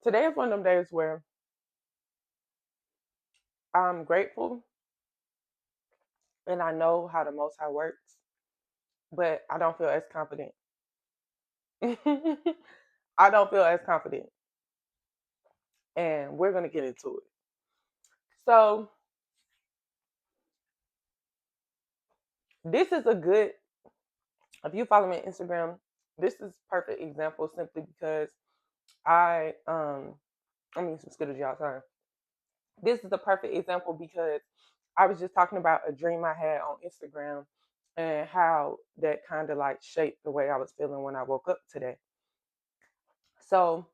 Today is one of them days where I'm grateful and I know how the Most High works, but I don't feel as confident. I don't feel as confident, and we're gonna get into it. So this is a good. If you follow me on Instagram, this is perfect example simply because I mean some Skittles y'all sorry. This is a perfect example because I was just talking about a dream I had on Instagram and how that kind of like shaped the way I was feeling when I woke up today. So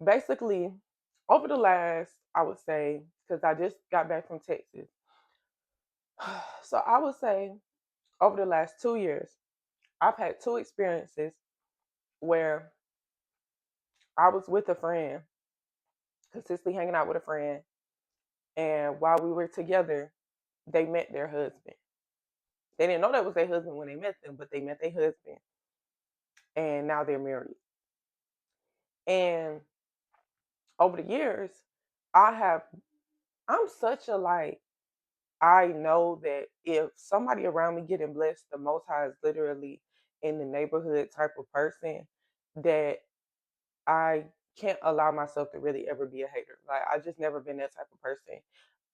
basically, over the last, I would say, because I just got back from Texas. So I would say over the last 2 years, I've had two experiences where I was with a friend, consistently hanging out with a friend, and while we were together, they met their husband. They didn't know that was their husband when they met them, but they met their husband, and now they're married. And over the years, I have, I'm such a like, I know that if somebody around me getting blessed, the Most High is literally in the neighborhood type of person that I can't allow myself to really ever be a hater. Like I just never been that type of person.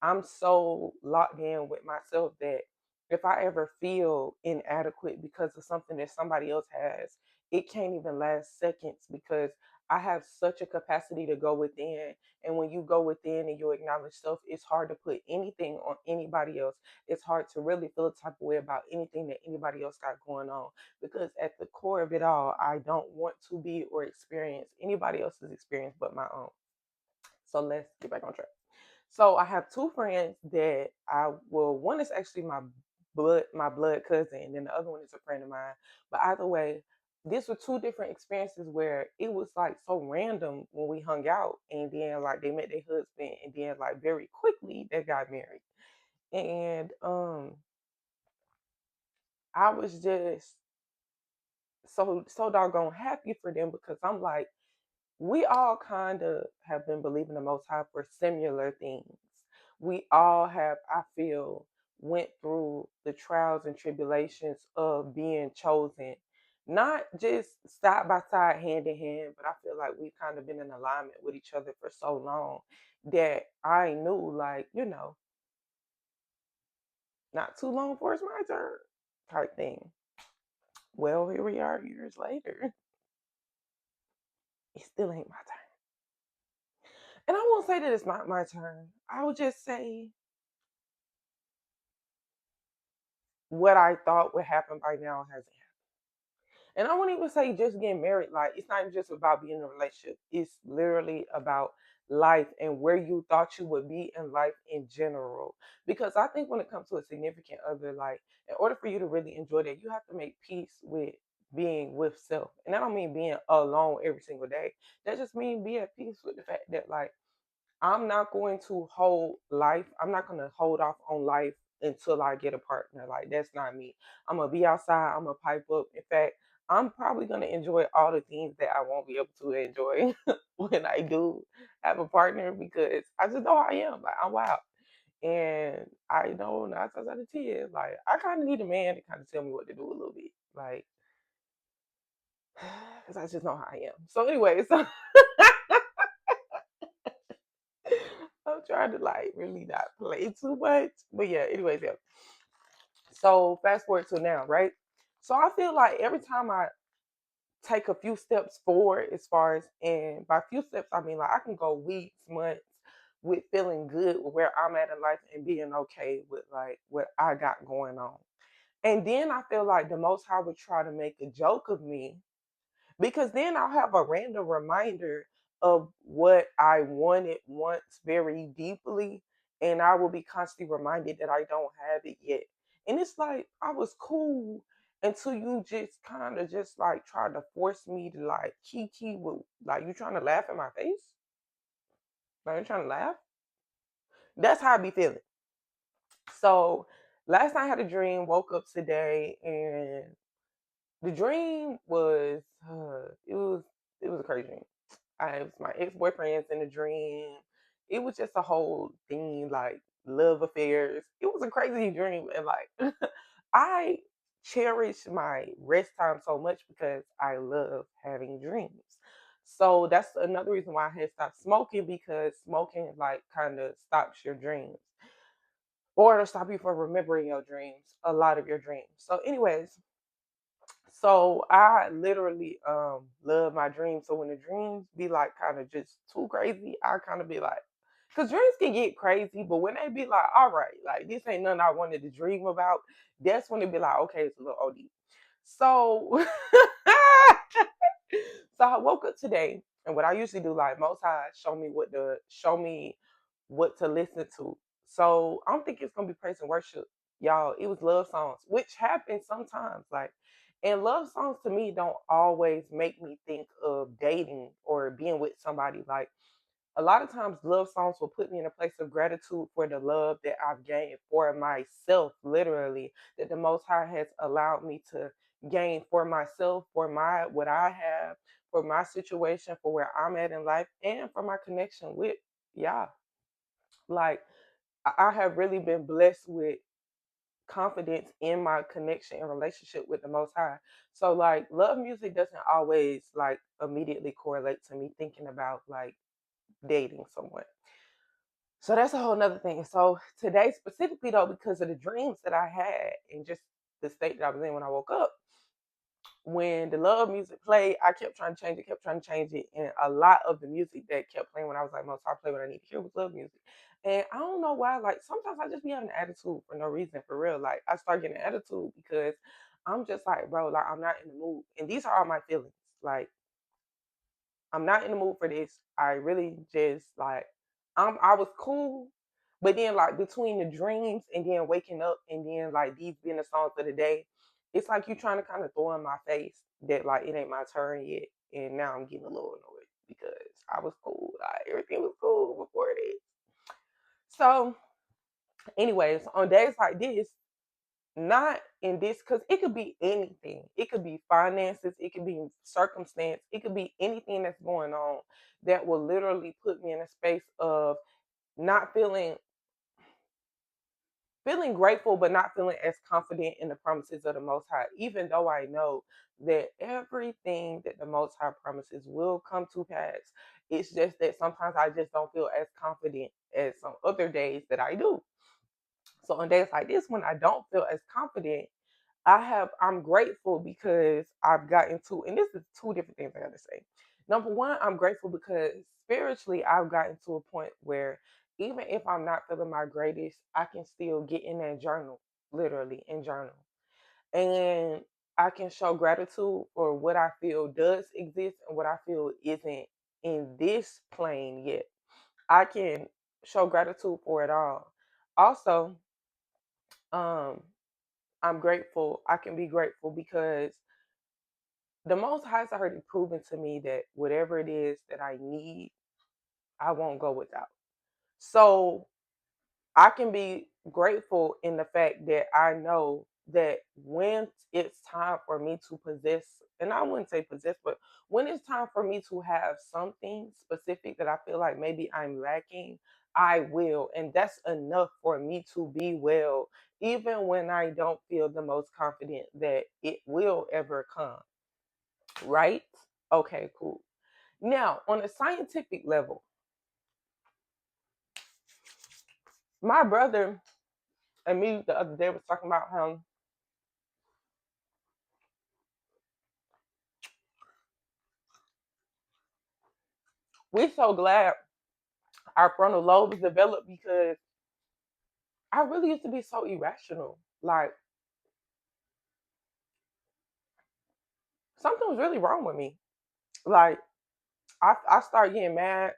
I'm so locked in with myself that if I ever feel inadequate because of something that somebody else has, it can't even last seconds because I have such a capacity to go within. And when you go within and you acknowledge self, it's hard to put anything on anybody else. It's hard to really feel a type of way about anything that anybody else got going on because at the core of it all, I don't want to be or experience anybody else's experience but my own. So let's get back on track. So I have two friends that one is actually my blood cousin, and then the other one is a friend of mine. But either way, these were two different experiences where it was like so random when we hung out, and then like they met their husband, and then like very quickly they got married. And I was just so doggone happy for them because I'm like, we all kind of have been believing the Most High for similar things. We all have, I feel, went through the trials and tribulations of being chosen, not just side by side, hand in hand, but I feel like we've kind of been in alignment with each other for so long that I knew, like, not too long for it's my turn type thing. Well, here we are years later. It still ain't my turn. And I won't say that it's not my turn. I would just say what I thought would happen by now hasn't happened. And I wouldn't even say just getting married. Like it's not even just about being in a relationship. It's literally about life and where you thought you would be in life in general. Because I think when it comes to a significant other, like in order for you to really enjoy that, you have to make peace with being with self. And I don't mean being alone every single day. That just means be at peace with the fact that like I'm not going to hold life. I'm not going to hold off on life until I get a partner. Like that's not me. I'm gonna be outside. I'm gonna pipe up. In fact, I'm probably gonna enjoy all the things that I won't be able to enjoy when I do have a partner because I just know how I am. Like I'm wild, and I know 9 times out of 10, like I kind of need a man to kind of tell me what to do a little bit, like because I just know how I am. So anyway, so I'm trying to like really not play too much. But yeah, anyways, yeah. So fast forward to now, right? So I feel like every time I take a few steps forward as far as and by few steps I mean like I can go weeks, months with feeling good with where I'm at in life and being okay with like what I got going on. And then I feel like the most high would try to make a joke of me because then I'll have a random reminder of what I wanted once very deeply, and I will be constantly reminded that I don't have it yet. And it's like I was cool until you just kind of just like try to force me to like kiki with like you trying to laugh in my face, like you trying to laugh. That's how I be feeling. So last night I had a dream, woke up today, and the dream was it was a crazy dream. It was my ex-boyfriends in a dream. It was just a whole thing, like love affairs. It was a crazy dream, and like I cherish my rest time so much because I love having dreams. So that's another reason why I had stopped smoking, because smoking like kind of stops your dreams, or to stop you from remembering your dreams, a lot of your dreams. So, anyways, so I literally love my dreams. So when the dreams be like kind of just too crazy, I kind of be like, because dreams can get crazy, but when they be like, all right, like this ain't nothing I wanted to dream about, that's when it be like, okay, it's a little OD. So so I woke up today, and what I usually do, like most high, show me what to listen to. So I'm thinking it's gonna be praise and worship, y'all. It was love songs, which happens sometimes, like, and love songs to me don't always make me think of dating or being with somebody. Like a lot of times love songs will put me in a place of gratitude for the love that I've gained for myself, literally, that the most high has allowed me to gain for myself, for my what I have, for my situation, for where I'm at in life, and for my connection with y'all. Like I have really been blessed with confidence in my connection and relationship with the most high. So like love music doesn't always like immediately correlate to me thinking about like dating someone. So that's a whole nother thing. So today specifically though, because of the dreams that I had and just the state that I was in when I woke up, when the love music played, I kept trying to change it, kept trying to change it. And a lot of the music that kept playing when I was like, most I play what I need to hear was love music. And I don't know why, like sometimes I just be having an attitude for no reason, for real. Like I start getting an attitude because I'm just like, bro, like I'm not in the mood. And these are all my feelings. Like I'm not in the mood for this. I really just like I was cool, but then like between the dreams and then waking up and then like these being the songs of the day, it's like you trying to kind of throw in my face that like it ain't my turn yet, and now I'm getting a little annoyed because I was cool, like everything was cool before this. So, anyways, on days like this, not in this, because it could be anything. It could be finances, it could be circumstance, it could be anything that's going on that will literally put me in a space of not feeling grateful, but not feeling as confident in the promises of the Most High, even though I know that everything that the Most High promises will come to pass. It's just that sometimes I just don't feel as confident as some other days that I do. So on days like this, when I don't feel as confident, I'm grateful because I've gotten to, and this is two different things I gotta say. Number one, I'm grateful because spiritually I've gotten to a point where even if I'm not feeling my greatest, I can still get in that journal, literally in journal. And I can show gratitude for what I feel does exist and what I feel isn't in this plane yet. I can show gratitude for it all. Also, um, I'm grateful. I can be grateful because the Most High has already proven to me that whatever it is that I need, I won't go without. So I can be grateful in the fact that I know that when it's time for me to possess, and I wouldn't say possess, but when it's time for me to have something specific that I feel like maybe I'm lacking, I will. And that's enough for me to be well, even when I don't feel the most confident that it will ever come. Right? Okay, cool. Now, on a scientific level, my brother and me the other day was talking about how we're so glad our frontal lobe is developed because I really used to be so irrational. Like something was really wrong with me. Like I started getting mad,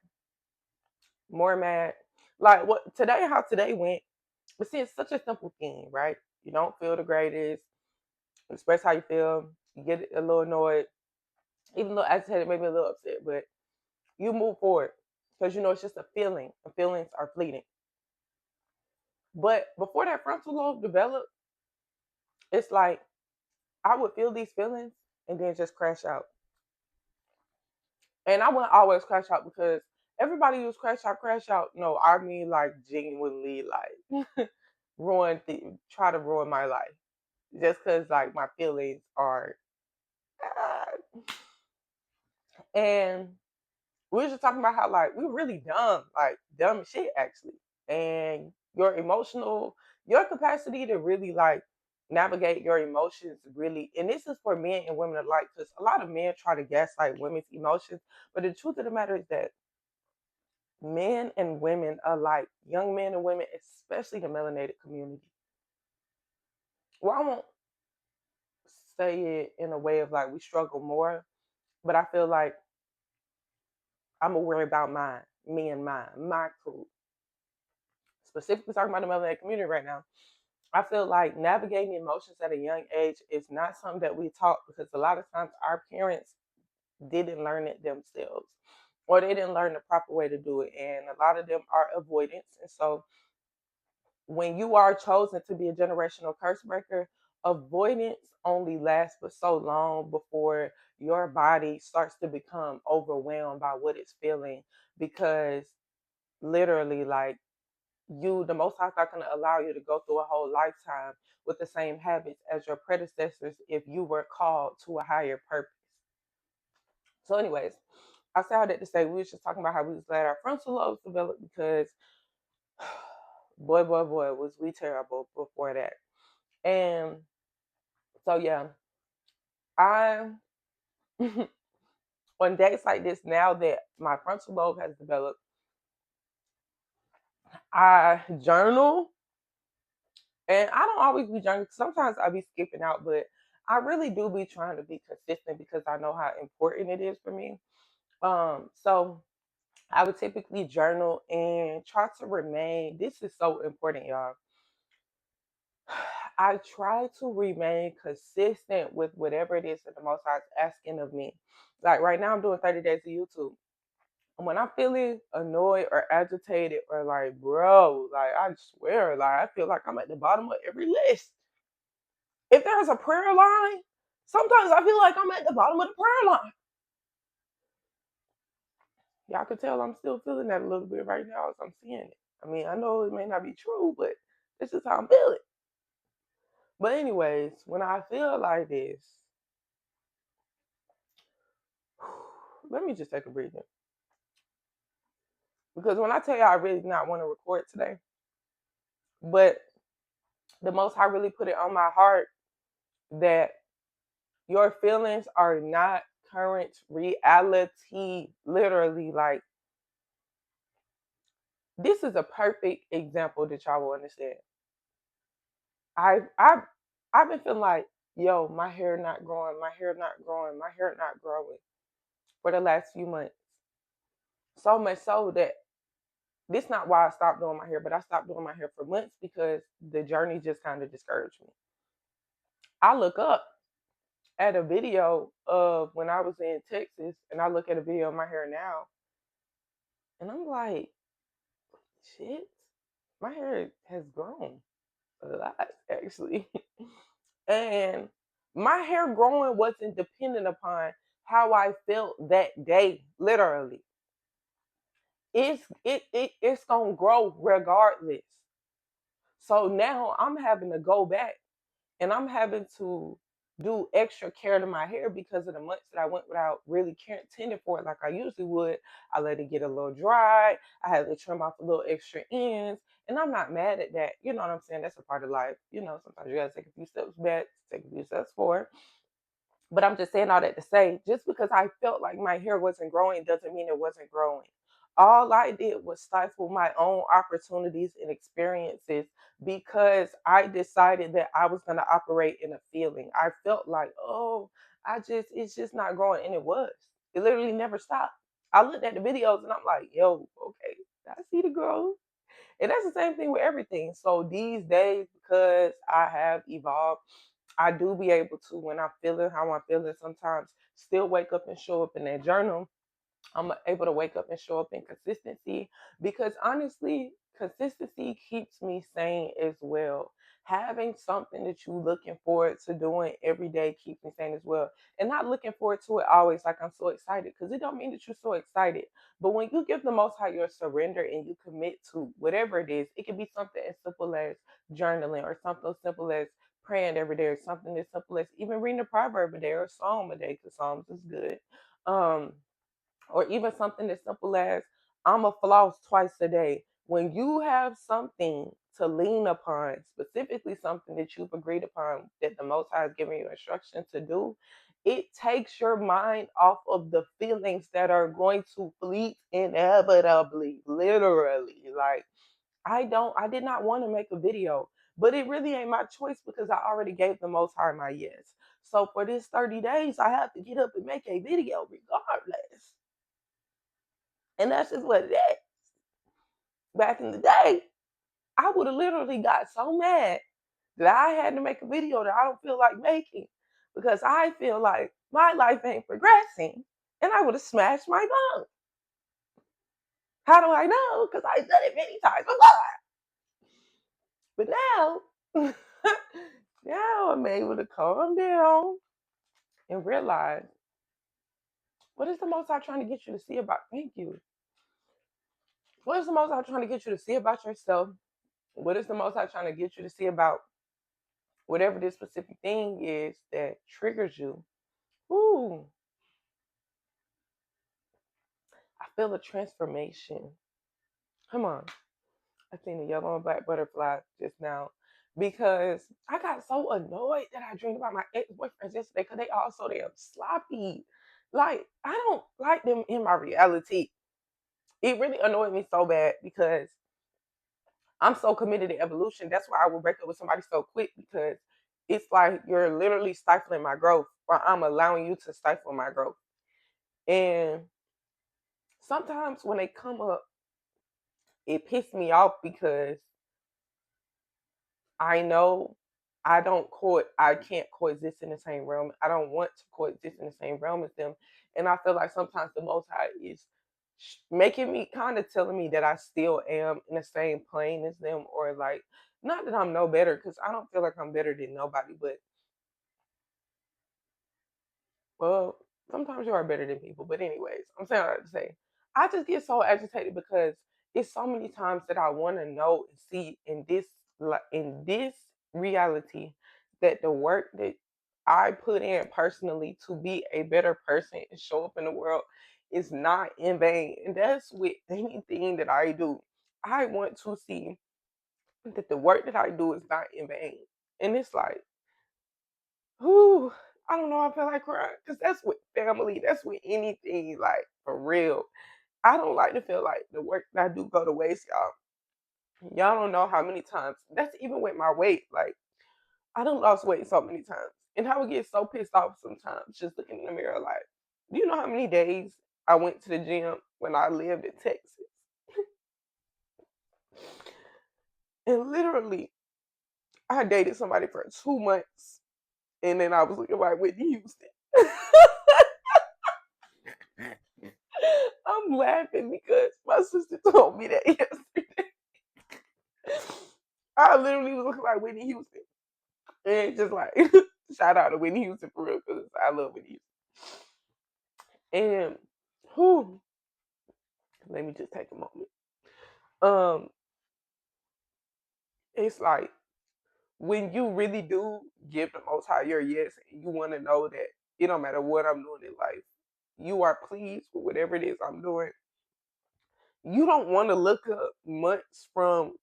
more mad. Like what today, how today went. But see, it's such a simple thing, right? You don't feel the greatest. Express how you feel. You get a little annoyed, even though I said it made me a little upset. But you move forward because you know it's just a feeling, and feelings are fleeting. But before that frontal lobe developed, it's like I would feel these feelings and then just crash out. And I wouldn't always crash out because everybody use crash out, crash out. No, I mean like genuinely like try to ruin my life just because like my feelings are. And we were just talking about how like we really dumb, like dumb as shit actually. And your capacity to really like navigate your emotions really, and this is for men and women alike, because a lot of men try to gaslight women's emotions, but the truth of the matter is that men and women alike, young men and women, especially the melanated community. Well, I won't say it in a way of like we struggle more, but I feel like I'm aware about mine, me and mine, my crew. Specifically talking about the melanated community right now, I feel like navigating emotions at a young age is not something that we taught because a lot of times our parents didn't learn it themselves or they didn't learn the proper way to do it. And a lot of them are avoidance. And so when you are chosen to be a generational curse breaker, avoidance only lasts for so long before your body starts to become overwhelmed by what it's feeling because literally like the most high not going to allow you to go through a whole lifetime with the same habits as your predecessors if you were called to a higher purpose. So anyways, I say all that to say we was just talking about how we was glad our frontal lobes developed because boy was we terrible before that. And so yeah, I on days like this now that my frontal lobe has developed, I journal. And I don't always be journaling. Sometimes I be skipping out, but I really do be trying to be consistent because I know how important it is for me. So I would typically journal and try to remain. This is so important, y'all. I try to remain consistent with whatever it is that the Most High is asking of me. Like right now, I'm doing 30 days of YouTube. And when I'm feeling annoyed or agitated or like, bro, like I swear, like I feel like I'm at the bottom of every list. If there's a prayer line, sometimes I feel like I'm at the bottom of the prayer line. Y'all can tell I'm still feeling that a little bit right now as I'm seeing it. I mean, I know it may not be true, but this is how I'm feeling. But anyways, when I feel like this, let me just take a breather. Because when I tell you I really did not want to record today, but the Most High really put it on my heart that your feelings are not current reality. Literally, like this is a perfect example that y'all will understand. I I I've been feeling like, yo, my hair not growing, my hair not growing, my hair not growing for the last few months. So much so that this not why I stopped doing my hair, but I stopped doing my hair for months because the journey just kind of discouraged me. I look up at a video of when I was in Texas and I look at a video of my hair now and I'm like, shit, my hair has grown a lot actually. And my hair growing wasn't dependent upon how I felt that day, literally. It's gonna grow regardless. So now I'm having to go back and I'm having to do extra care to my hair because of the months that I went without really tending for it like I usually would. I let it get a little dry. I had to trim off a little extra ends. And I'm not mad at that. You know what I'm saying? That's a part of life. You know, sometimes you gotta take a few steps back, take a few steps forward. But I'm just saying all that to say, just because I felt like my hair wasn't growing doesn't mean it wasn't growing. All I did was stifle my own opportunities and experiences because I decided that I was going to operate in a feeling. I felt like, oh, it's just not growing. And it was. It literally never stopped. I looked at the videos and I'm like, yo, okay, I see the growth. And that's the same thing with everything. So these days, because I have evolved, I do be able to, when I'm feeling how I'm feeling, sometimes still wake up and show up in that journal. I'm able to wake up and show up in consistency because honestly, consistency keeps me sane as well. having something that you're looking forward to doing every day keeps me sane as well. And not looking forward to it always like I'm so excited, because it don't mean that you're so excited. But when you give the Most High your surrender and you commit to whatever it is, it can be something as simple as journaling, or something as simple as praying every day, or something as simple as even reading a proverb a day or a psalm a day, because psalms is good. Um, or even something as simple as I'm a floss twice a day. When you have something to lean upon, specifically something that you've agreed upon that the Most High has given you instruction to do, it takes your mind off of the feelings that are going to fleet inevitably, literally. Like, I did not want to make a video, but it really ain't my choice because I already gave the Most High my yes. So for this 30 days, I have to get up and make a video regardless. And that's just what it is. Back in the day, I would have literally got so mad that I had to make a video that I don't feel like making because I feel like my life ain't progressing, and I would have smashed my phone. How do I know? Because I've done it many times before. But now, now I'm able to calm down and realize, what is the Most High trying to get you to see about? Thank you. What is the Most High trying to get you to see about yourself? What is the Most High trying to get you to see about whatever this specific thing is that triggers you? Ooh, I feel a transformation. Come on. I seen a yellow and black butterfly just now because I got so annoyed that I dreamed about my ex-boyfriends yesterday because they all so damn sloppy. Like, I don't like them in my reality. It really annoyed me so bad because I'm so committed to evolution. That's why I will break up with somebody so quick, because it's like you're literally stifling my growth, or I'm allowing you to stifle my growth. And sometimes when they come up, it pisses me off because I know I can't coexist in the same realm. I don't want to coexist in the same realm as them. And I feel like sometimes the Most High is making me, kind of telling me that I still am in the same plane as them, or like, not that I'm no better, because I don't feel like I'm better than nobody, but well, sometimes you are better than people. But anyways, I'm saying what I have to say. I just get so agitated because it's so many times that I want to know and see in this, in this reality, that the work that I put in personally to be a better person and show up in the world is not in vain. And that's with anything that I do. I want to see that the work that I do is not in vain. And it's like, whew, I don't know. I feel like crying because that's with family. That's with anything. Like, for real. I don't like to feel like the work that I do go to waste, y'all. Y'all don't know how many times. That's even with my weight. Like, I done lost weight so many times, and I would get so pissed off sometimes just looking in the mirror. Like, do you know how many days I went to the gym when I lived in Texas? And literally, I dated somebody for 2 months, and then I was looking like Whitney Houston. I'm laughing because my sister told me that yesterday. I literally was looking like Whitney Houston. And just like, shout out to Whitney Houston for real, because I love Whitney Houston. And whew, let me just take a moment. Um, it's like when you really do give the Most High your yes, and you want to know that it don't matter what I'm doing in life, you are pleased with whatever it is I'm doing. You don't want to look up months from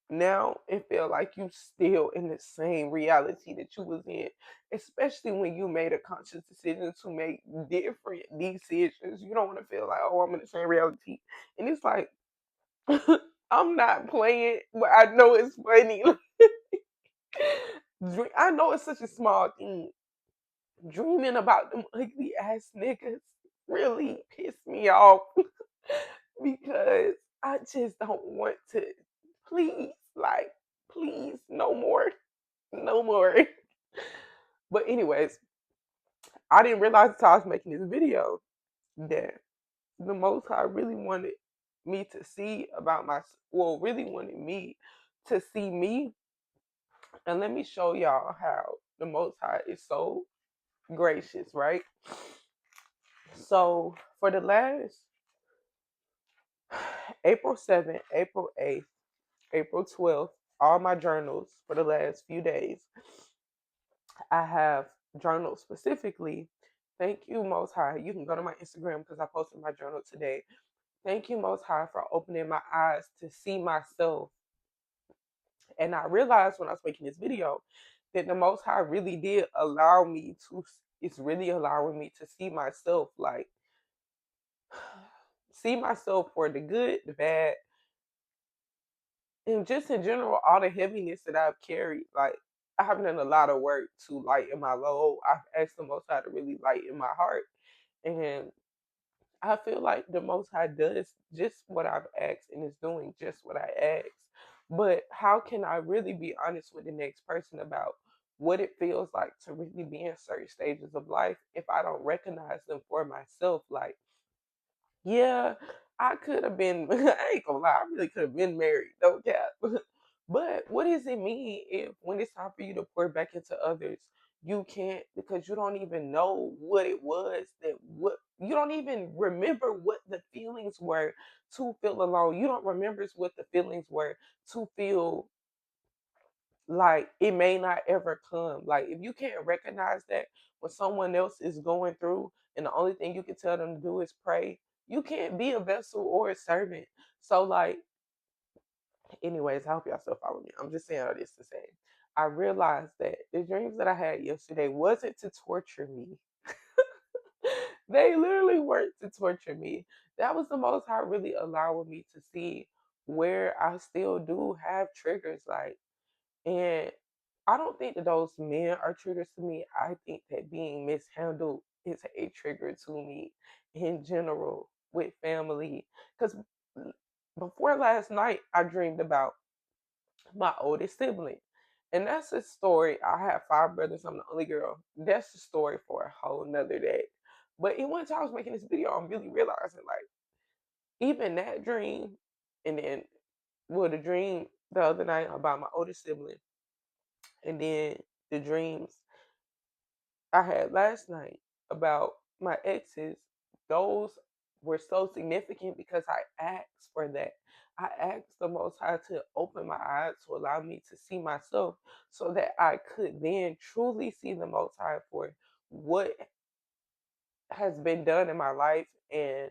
now and feel like you still in the same reality that you was in, especially when you made a conscious decision to make different decisions. You don't want to feel like, oh, I'm in the same reality. And it's like, I'm not playing, but I know it's funny. I know it's such a small thing. Dreaming about them ugly ass niggas really piss me off because I just don't want to. Please, like, please, no more, no more. But anyways, I didn't realize until I was making this video that the Most High really wanted me to see about my, well, really wanted me to see me And let me show y'all how the Most High is so gracious, right? So for the last April 7th, April 8th, April 12th, all my journals for the last few days, I have journaled specifically. Thank you, Most High. You can go to my Instagram because I posted my journal today. Thank you, Most High, for opening my eyes to see myself. And I realized when I was making this video that the Most High really did allow me to, it's really allowing me to see myself, like, see myself for the good, the bad, and just in general, all the heaviness that I've carried. Like, I have done a lot of work to lighten my load. I've asked the Most High to really lighten my heart. And I feel like the Most High does just what I've asked and is doing just what I asked. But how can I really be honest with the next person about what it feels like to really be in certain stages of life if I don't recognize them for myself? Like, yeah, I could have been, I ain't gonna lie, I really could have been married, no cap. But what does it mean if when it's time for you to pour back into others, you can't because you don't even know what it was that what you don't even remember what the feelings were to feel alone. You don't remember what the feelings were to feel like it may not ever come. Like if you can't recognize that when someone else is going through and the only thing you can tell them to do is pray, you can't be a vessel or a servant. So like anyways, I hope y'all still follow me. I'm just saying all this to say I realized that the dreams that I had yesterday wasn't to torture me. They literally weren't to torture me. That was the most high really allowing me to see where I still do have triggers. Like and I don't think that those men are triggers to me. I think that being mishandled is a trigger to me in general with family. Because before last night, I dreamed about my oldest sibling. And that's a story. I have five brothers. I'm the only girl. That's the story for a whole nother day. But in one time I was making this video, I'm really realizing like even that dream, and then well, the dream the other night about my oldest sibling, and then the dreams I had last night about my exes, those were so significant because I asked for that. I asked the Most High to open my eyes to allow me to see myself so that I could then truly see the Most High for what has been done in my life and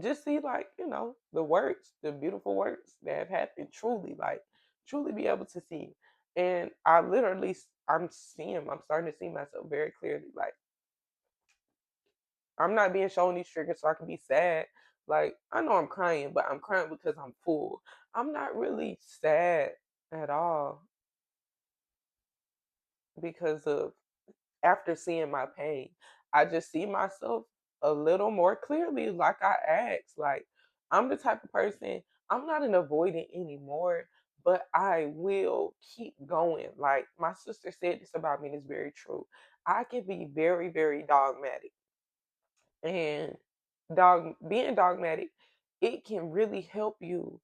just see, like, the works, the beautiful works that have happened, truly, like, truly be able to see. And I literally, I'm starting to see myself very clearly. Like, I'm not being shown these triggers so I can be sad. Like, I know I'm crying, but I'm crying because I'm full. I'm not really sad at all because of after seeing my pain. I just see myself a little more clearly, like I asked. Like, I'm the type of person, I'm not an avoidant anymore, but I will keep going. Like, my sister said this about me, and it's very true. I can be very, very dogmatic and being dogmatic, it can really help you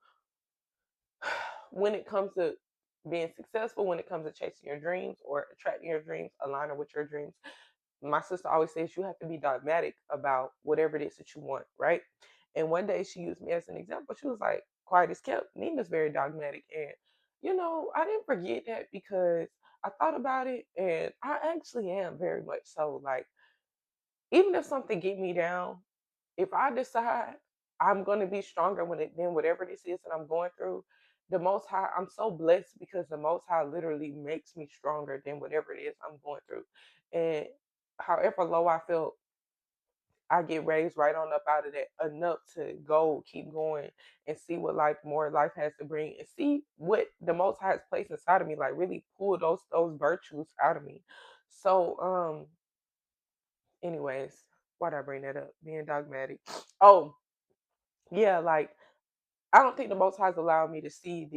when it comes to being successful, when it comes to chasing your dreams or attracting your dreams, aligning with your dreams. My sister always says you have to be dogmatic about whatever it is that you want, right? And one day she used me as an example. She was like, quiet as kept, Nina's very dogmatic. And, I didn't forget that because I thought about it and I actually am very much so. Like, even if something get me down, if I decide I'm going to be stronger than whatever this is that I'm going through, the Most High, I'm so blessed because the Most High literally makes me stronger than whatever it is I'm going through. And however low I feel, I get raised right on up out of that enough to go, keep going, and see what more life has to bring, and see what the Most High has placed inside of me. Like really pull those virtues out of me. So, anyways, why did I bring that up? Being dogmatic. Oh, yeah, like I don't think the Most High has allowed me to see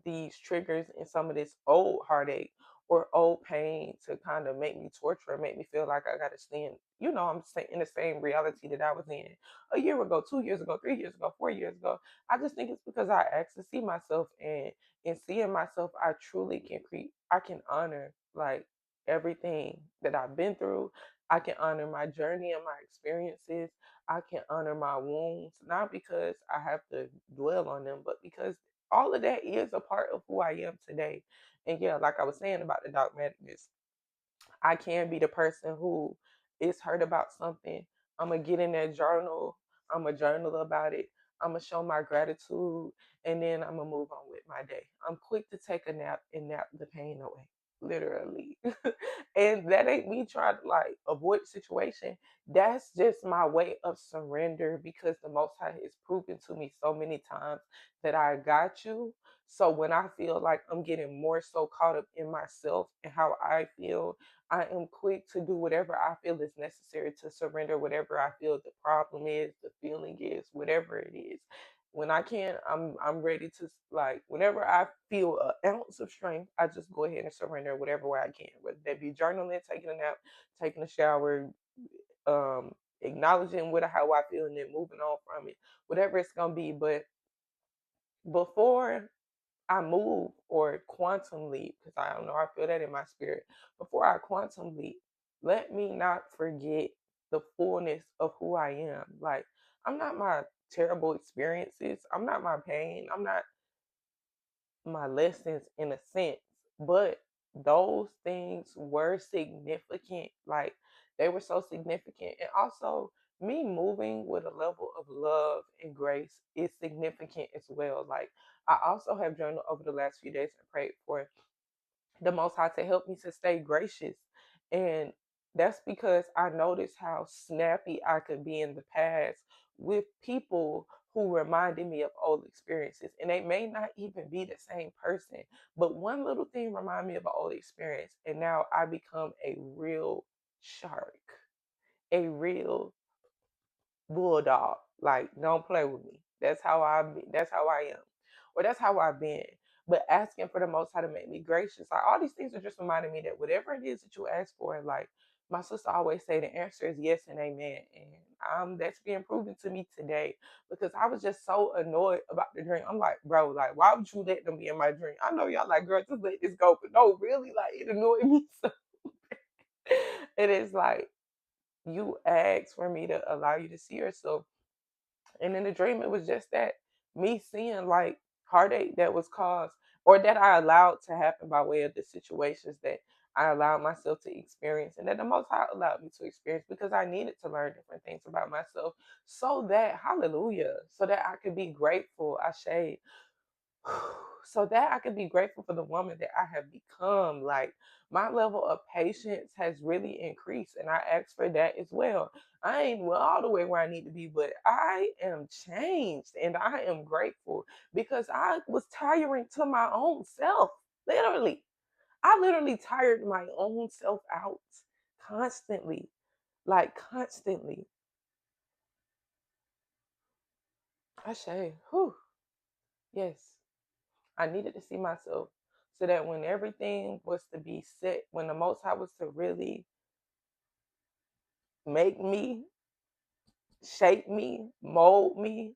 these triggers and some of this old heartache or old pain to kind of make me torture and make me feel like I gotta stay in, I'm in the same reality that I was in a year ago, 2 years ago, 3 years ago, 4 years ago. I just think it's because I actually see myself, and in seeing myself, I truly can I can honor like everything that I've been through. I can honor my journey and my experiences. I can honor my wounds, not because I have to dwell on them, but because all of that is a part of who I am today. And yeah, like I was saying about the dogmaticness, I can be the person who is hurt about something. I'm gonna get in that journal. I'm gonna journal about it. I'm gonna show my gratitude, and then I'm gonna move on with my day. I'm quick to take a nap and nap the pain away, literally. And that ain't me trying to like avoid the situation. That's just my way of surrender because the Most High has proven to me so many times that I got you. So when I feel like I'm getting more so caught up in myself and how I feel, I am quick to do whatever I feel is necessary to surrender whatever I feel the problem is, the feeling is, whatever it is. When I can, I'm ready to like whenever I feel an ounce of strength, I just go ahead and surrender whatever way I can. Whether that be journaling, taking a nap, taking a shower, um, acknowledging how I feel, and then moving on from it. Whatever it's gonna be. But before I move or quantum leap, because I don't know, I feel that in my spirit. Before I quantum leap, let me not forget the fullness of who I am. Like, I'm not my terrible experiences, I'm not my pain, I'm not my lessons in a sense, but those things were significant. Like, they were so significant. And also, me moving with a level of love and grace is significant as well. Like, I also have journaled over the last few days and prayed for the Most High to help me to stay gracious. And that's because I noticed how snappy I could be in the past with people who reminded me of old experiences. And they may not even be the same person, but one little thing remind me of an old experience. And now I become a real shark, a real bulldog. Like, don't play with me. That's how I am. Or that's how I've been. But asking for the Most High to make me gracious, like all these things are just reminding me that whatever it is that you ask for, like my sister always say, the answer is yes and amen. And that's being proven to me today because I was just so annoyed about the dream. I'm like, bro, like why would you let them be in my dream? I know y'all like, girl, just let this go, but no, really, like it annoyed me so. It is like you asked for me to allow you to see yourself. And in the dream, it was just that me seeing like heartache that was caused or that I allowed to happen by way of the situations that I allowed myself to experience and that the Most High allowed me to experience because I needed to learn different things about myself so that, hallelujah, so that I could be grateful, Ashe, so that I can be grateful for the woman that I have become. Like my level of patience has really increased, and I ask for that as well. I ain't well all the way where I need to be, but I am changed, and I am grateful because I was tiring to my own self. Literally, I literally tired my own self out constantly, like constantly. I say, whew, yes. I needed to see myself so that when everything was to be set, when the Most High was to really make me, shape me, mold me,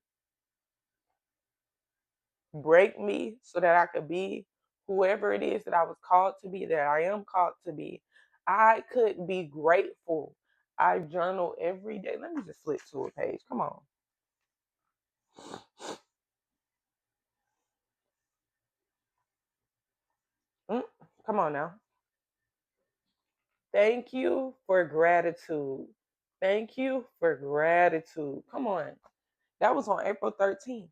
break me, so that I could be whoever it is that I was called to be, that I am called to be, I could be grateful. I journal every day. Let me just flip to a page. Come on. Mm, come on now. Thank you for gratitude. Thank you for gratitude. Come on. That was on April 13th.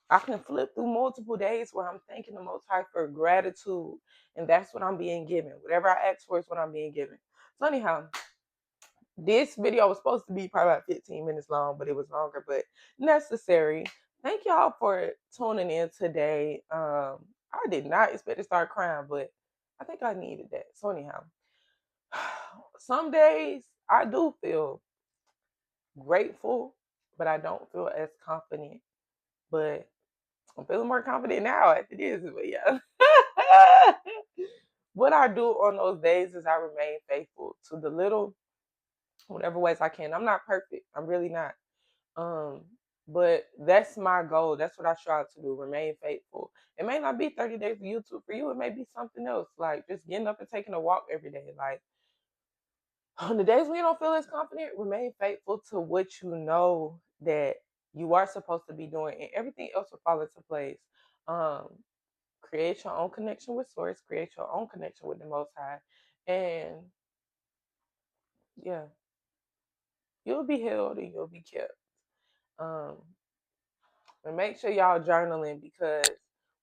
I can flip through multiple days where I'm thanking the Most High for gratitude, and that's what I'm being given. Whatever I ask for is what I'm being given. So anyhow, this video was supposed to be probably about 15 minutes long, but it was longer, but necessary. Thank y'all for tuning in today. I did not expect to start crying, but I think I needed that. So anyhow, some days I do feel grateful, but I don't feel as confident. But I'm feeling more confident now after this, but yeah. what I do on those days is I remain faithful to the little, whatever ways I can. I'm not perfect. I'm really not. Um, but that's my goal. That's what I strive to do. Remain faithful. It may not be 30 days of YouTube for you. It may be something else, like just getting up and taking a walk every day. Like on the days when you don't feel as confident, remain faithful to what you know that you are supposed to be doing, and everything else will fall into place. Um, create your own connection with Source. Create your own connection with the Most High, and yeah, you'll be healed and you'll be kept. Um, and make sure y'all journaling, because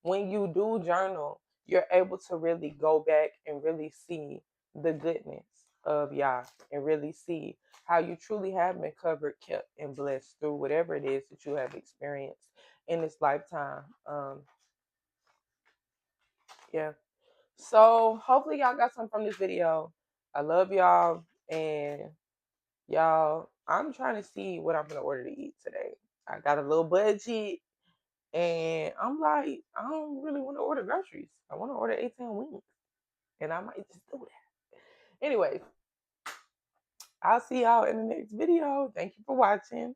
when you do journal, you're able to really go back and really see the goodness of Yah, and really see how you truly have been covered, kept, and blessed through whatever it is that you have experienced in this lifetime. Yeah. So hopefully y'all got something from this video. I love y'all, and y'all, I'm trying to see what I'm gonna order to eat today. I got a little budget. And I'm like, I don't really want to order groceries. I want to order 18 wings. And I might just do that. Anyways, I'll see y'all in the next video. Thank you for watching.